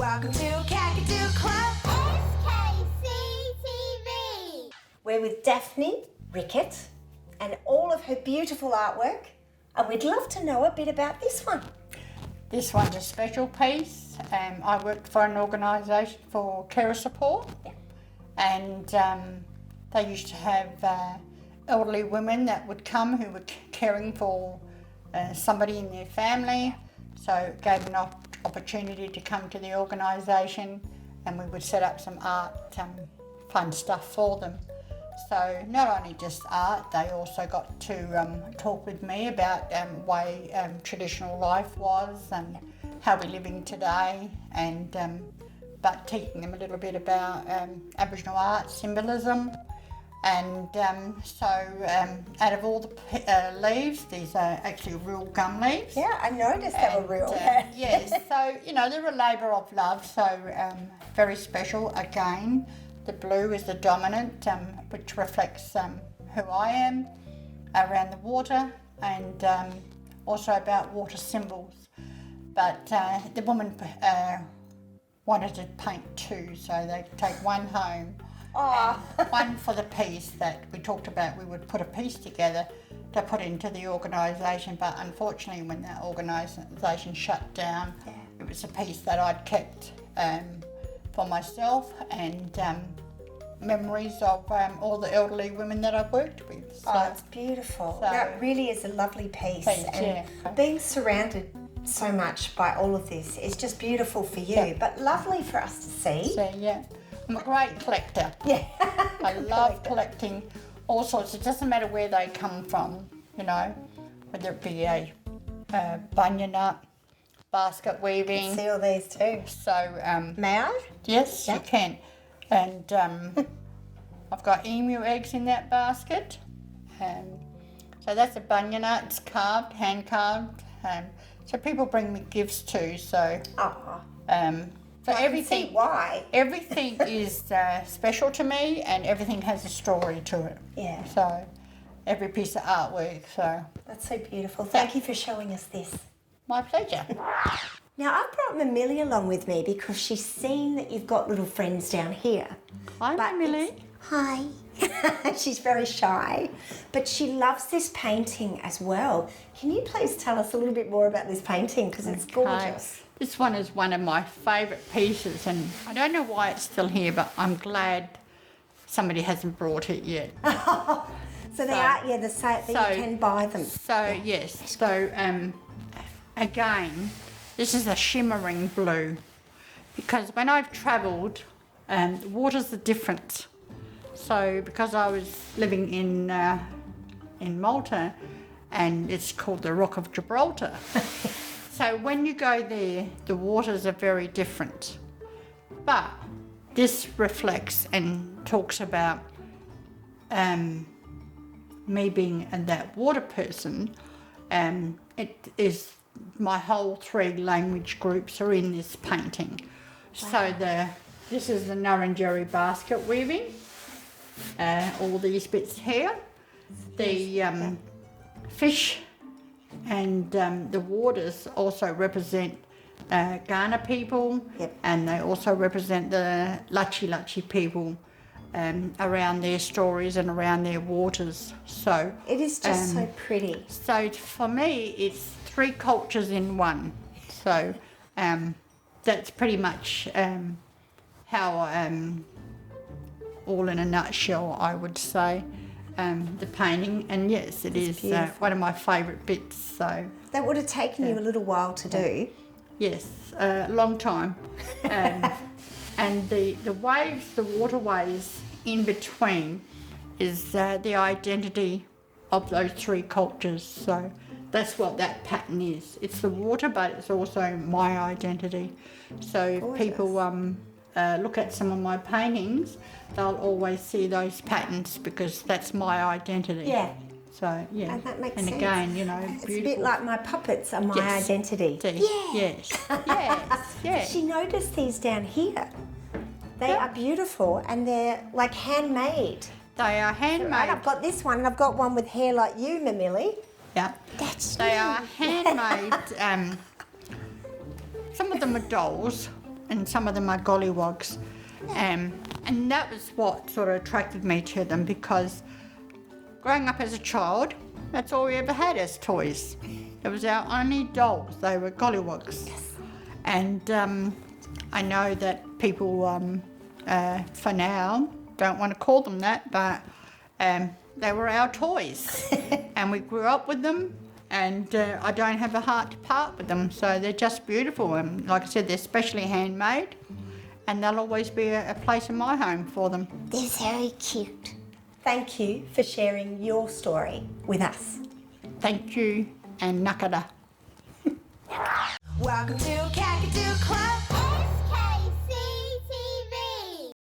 Welcome to Kakadu Club SKCTV. We're with Daphne, Rickett, and all of her beautiful artwork, and we'd love to know a bit about this one. This one's a special piece. I worked for an organisation for carer support, and they used to have elderly women that would come who were caring for somebody in their family. So it gave an opportunity to come to the organisation, and we would set up some art, fun stuff for them. So not only just art, they also got to talk with me about way traditional life was and how we're living today, and but teaching them a little bit about Aboriginal art symbolism. And so out of all the leaves, these are actually real gum leaves. Yeah, I noticed they were real. Yes, so they're a labour of love, so very special. Again, the blue is the dominant, which reflects who I am around the water, and also about water symbols. But the woman wanted to paint two, so they take one home. One for the piece that we talked about. We would put a piece together to put into the organisation, but unfortunately when that organisation shut down, it was a piece that I'd kept for myself, and memories of all the elderly women that I've worked with. So, it's beautiful. That really is a lovely piece. And being surrounded so much by all of this is just beautiful for you, but lovely for us to see. So I'm a great collector. I love collecting all sorts. It doesn't matter where they come from, whether it be a bunya nut, basket weaving. I see all these too. So may I? Yes, you can. And I've got emu eggs in that basket. So that's a bunya nut. It's carved, hand carved. So people bring me gifts too. So. So everything, why? Everything is special to me, and everything has a story to it. Yeah. So every piece of artwork. So that's so beautiful. Thank you for showing us this. My pleasure. Now I've brought Mamilly along with me because she's seen that you've got little friends down here. Hi, Mamilly. Hi. She's very shy, but she loves this painting as well. Can you please tell us a little bit more about this painting, because it's gorgeous. This one is one of my favourite pieces, and I don't know why it's still here, but I'm glad somebody hasn't brought it yet. So they are, you can buy them. So yes, so again, this is a shimmering blue, because when I've travelled, the waters are different. So because I was living in Malta, and it's called the Rock of Gibraltar. So when you go there, the waters are very different. But this reflects and talks about me being that water person. It is my whole three language groups are in this painting. Wow. So this is the Nurrunjeri basket weaving. All these bits here. The fish and the waters also represent Ghana people, and they also represent the Lachi people around their stories and around their waters. So it is just so pretty. So for me, it's three cultures in one. So that's pretty much how, all in a nutshell, I would say. The painting, and yes, it is one of my favourite bits. So that would have taken you a little while to do. Yes, a long time. And the waves, the waterways in between, is the identity of those three cultures. So that's what that pattern is. It's the water, but it's also my identity. So if people look at some of my paintings, they'll always see those patterns, because that's my identity. Yeah. So, and that makes sense. And again, it's beautiful. a bit like my puppets are my identity. Yes. Yes. She noticed these down here. They are beautiful, and they're like handmade. They are handmade. Right, I've got this one, and I've got one with hair like you, Mamilly. Yeah. They are handmade. Some of them are dolls, and some of them are Golly Wogs. And that was what sort of attracted me to them, because growing up as a child, that's all we ever had as toys. It was our only dolls. They were Golly Wogs. Yes. And I know that people, for now, don't want to call them that, but they were our toys. And we grew up with them, and I don't have a heart to part with them. So they're just beautiful. And like I said, they're specially handmade, and they'll always be a place in my home for them. They're very cute. Thank you for sharing your story with us. Thank you, and nakada. Welcome to Kakadu Club.